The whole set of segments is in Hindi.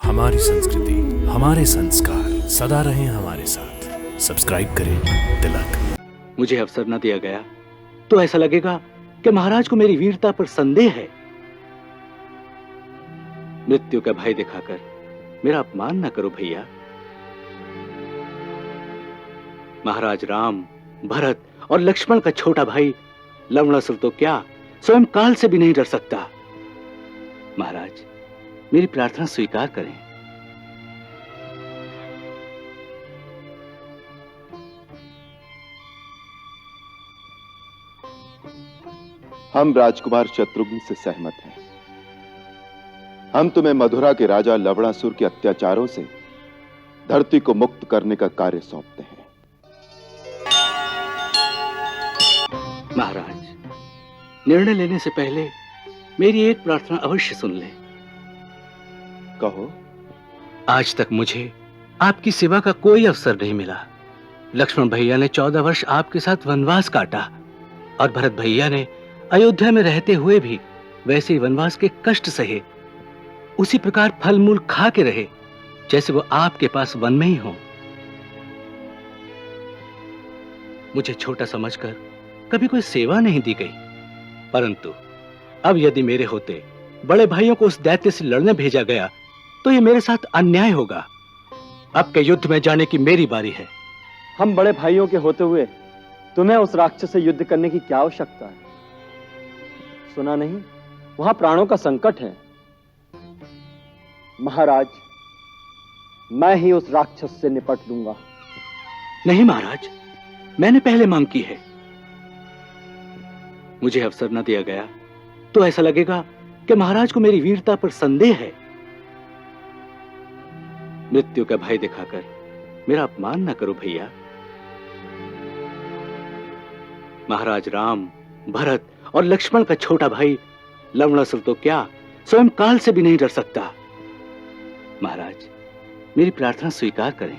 हमारी संस्कृति, हमारे संस्कार सदा रहें हमारे साथ। सब्सक्राइब करें तिलक। मुझे अवसर न दिया गया तो ऐसा लगेगा कि महाराज को मेरी वीरता पर संदेह है। मृत्यु का भय दिखाकर मेरा अपमान न करो भैया। महाराज राम, भरत और लक्ष्मण का छोटा भाई लवणासुर तो क्या स्वयं काल से भी नहीं डर सकता। महाराज, मेरी प्रार्थना स्वीकार करें। हम राजकुमार शत्रुघ्न से सहमत हैं। हम तुम्हें मथुरा के राजा लवणासुर के अत्याचारों से धरती को मुक्त करने का कार्य सौंपते हैं। महाराज, निर्णय लेने से पहले मेरी एक प्रार्थना अवश्य सुन लें। कहो। आज तक मुझे आपकी सेवा का कोई अवसर नहीं मिला। लक्ष्मण भैया ने 14 वर्ष आपके साथ वनवास काटा और भरत भैया ने अयोध्या में रहते हुए भी वैसे ही वनवास के कष्ट सहे। उसी प्रकार फल मूल खा के रहे जैसे वो आपके पास वन में ही हो। मुझे छोटा समझकर कभी कोई सेवा नहीं दी गई, परंतु अब यदि मेरे होते बड़े भाइयों को उस दैत्य से लड़ने भेजा गया तो ये मेरे साथ अन्याय होगा। अब के युद्ध में जाने की मेरी बारी है। हम बड़े भाइयों के होते हुए तुम्हें उस राक्षस से युद्ध करने की क्या आवश्यकता है? सुना नहीं, वहां प्राणों का संकट है। महाराज, मैं ही उस राक्षस से निपट लूंगा। नहीं महाराज, मैंने पहले मांग की है। मुझे अवसर न दिया गया तो ऐसा लगेगा कि महाराज को मेरी वीरता पर संदेह है। मृत्यु का भय दिखाकर मेरा अपमान न करो भैया। महाराज राम, भरत और लक्ष्मण का छोटा भाई लवणासुर तो क्या स्वयं काल से भी नहीं डर सकता। महाराज, मेरी प्रार्थना स्वीकार करें।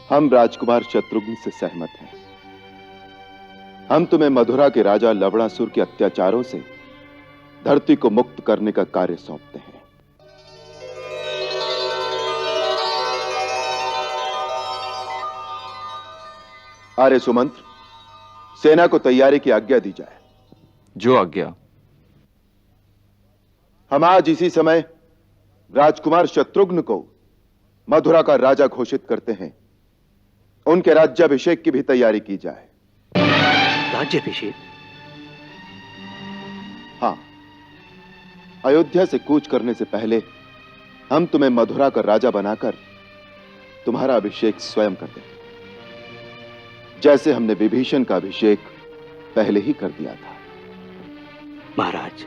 हम राजकुमार शत्रुघ्न से सहमत हैं। हम तुम्हें मथुरा के राजा लवणासुर के अत्याचारों से धरती को मुक्त करने का कार्य सौंपते हैं। आर्य सुमंत्र, सेना को तैयारी की आज्ञा दी जाए। जो आज्ञा। हम आज इसी समय राजकुमार शत्रुघ्न को मथुरा का राजा घोषित करते हैं। उनके राज्याभिषेक की भी तैयारी की जाए। राज्याभिषेक? हां, अयोध्या से कूच करने से पहले हम तुम्हें मथुरा का राजा बनाकर तुम्हारा अभिषेक स्वयं कर देंगे, जैसे हमने विभीषण का अभिषेक पहले ही कर दिया था। महाराज,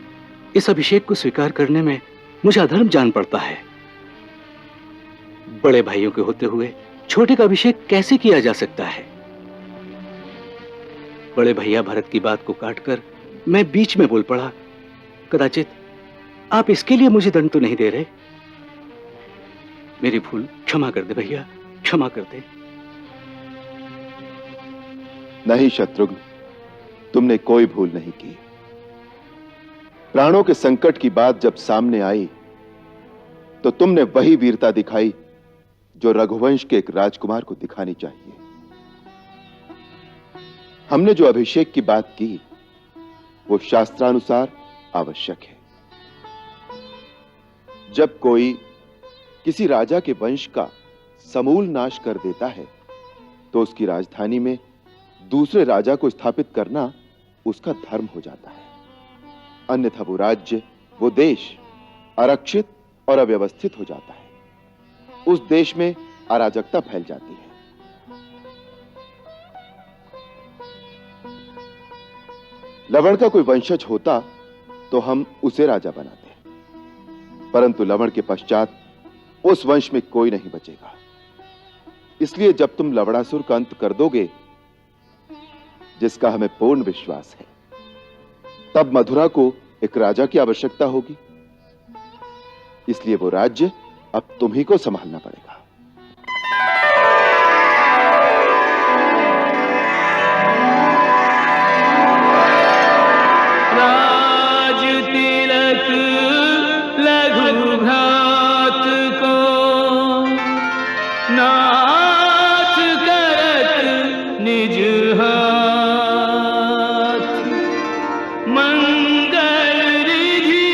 इस अभिषेक को स्वीकार करने में मुझे अधर्म जान पड़ता है। बड़े भाइयों के होते हुए छोटे का अभिषेक कैसे किया जा सकता है? बड़े भैया भरत की बात को काटकर मैं बीच में बोल पड़ा। कदाचित आप इसके लिए मुझे दंड तो नहीं दे रहे? मेरी भूल क्षमा कर दे भैया, क्षमा कर दे। नहीं शत्रुघ्न, तुमने कोई भूल नहीं की। प्राणों के संकट की बात जब सामने आई तो तुमने वही वीरता दिखाई जो रघुवंश के एक राजकुमार को दिखानी चाहिए। हमने जो अभिषेक की बात की वो शास्त्रानुसार आवश्यक है। जब कोई किसी राजा के वंश का समूल नाश कर देता है तो उसकी राजधानी में दूसरे राजा को स्थापित करना उसका धर्म हो जाता है। अन्यथा वो राज्य, वो देश आरक्षित और अव्यवस्थित हो जाता है। उस देश में अराजकता फैल जाती है। लवण का कोई वंशज होता तो हम उसे राजा बनाते, परंतु लवण के पश्चात उस वंश में कोई नहीं बचेगा। इसलिए जब तुम लवणासुर का अंत कर दोगे, जिसका हमें पूर्ण विश्वास है, तब मथुरा को एक राजा की आवश्यकता होगी। इसलिए वो राज्य अब तुम्ही को संभालना पड़ेगा। हाथ मंगल रिधि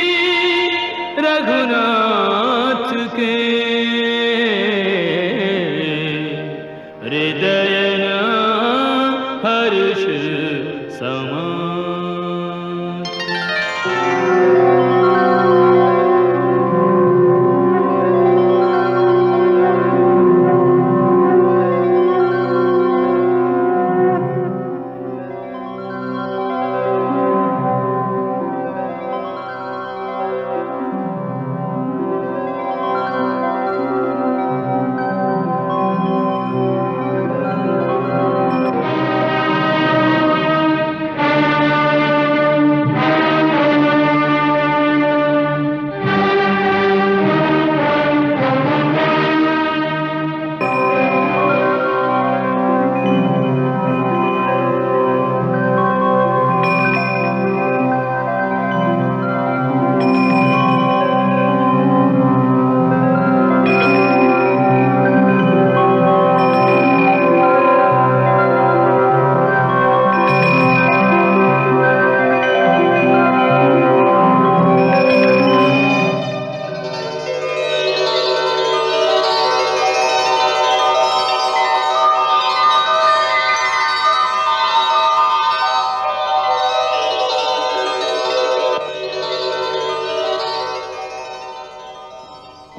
रघुनाथ के हृदय न हर्ष समान।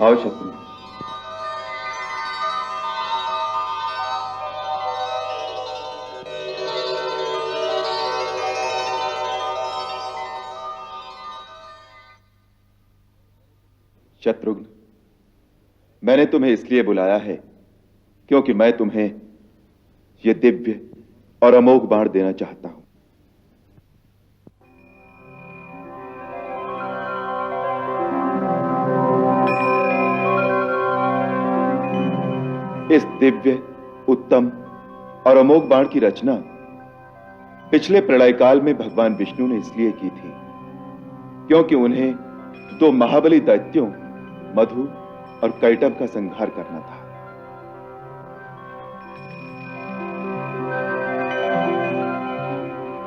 आओ शत्रु। शत्रुघ्न, मैंने तुम्हें इसलिए बुलाया है क्योंकि मैं तुम्हें यह दिव्य और अमोघ बाण देना चाहता हूं। इस दिव्य, उत्तम और अमोघ बाण की रचना पिछले प्रलय काल में भगवान विष्णु ने इसलिए की थी क्योंकि उन्हें दो महाबली दैत्यों मधु और कैटभ का संहार करना था।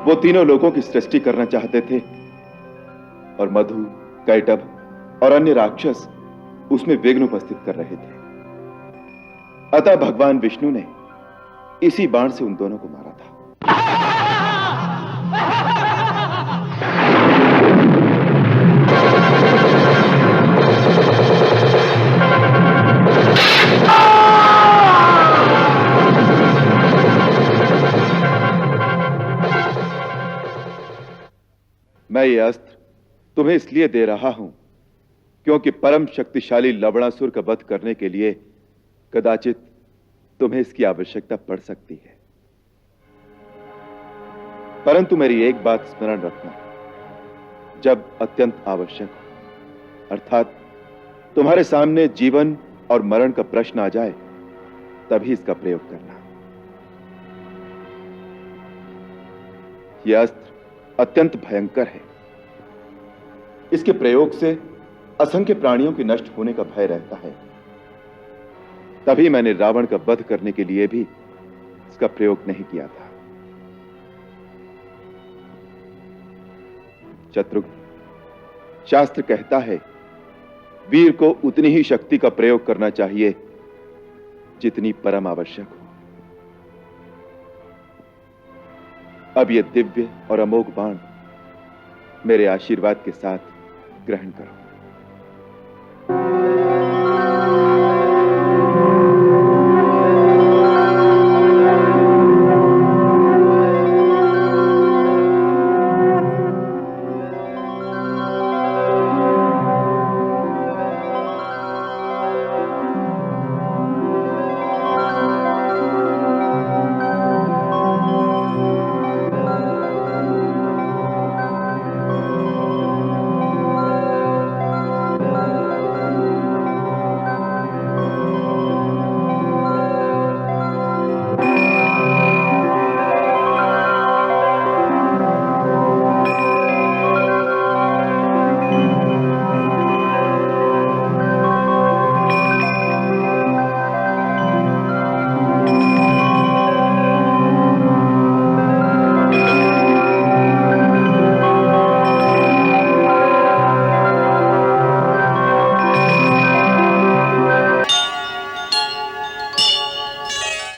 वो तीनों लोगों की सृष्टि करना चाहते थे और मधु, कैटभ और अन्य राक्षस उसमें विघ्न उपस्थित कर रहे थे। अतः भगवान विष्णु ने इसी बाण से उन दोनों को मारा था। मैं ये अस्त्र तुम्हें इसलिए दे रहा हूं क्योंकि परम शक्तिशाली लवणासुर का वध करने के लिए कदाचित तुम्हें इसकी आवश्यकता पड़ सकती है। परंतु मेरी एक बात स्मरण रखना, जब अत्यंत आवश्यक हो, अर्थात तुम्हारे सामने जीवन और मरण का प्रश्न आ जाए, तभी इसका प्रयोग करना। यह अस्त्र अत्यंत भयंकर है। इसके प्रयोग से असंख्य प्राणियों के नष्ट होने का भय रहता है। तभी मैंने रावण का वध करने के लिए भी इसका प्रयोग नहीं किया था। शत्रुघ्न, शास्त्र कहता है वीर को उतनी ही शक्ति का प्रयोग करना चाहिए जितनी परम आवश्यक हो। अब यह दिव्य और अमोघ बाण मेरे आशीर्वाद के साथ ग्रहण करो।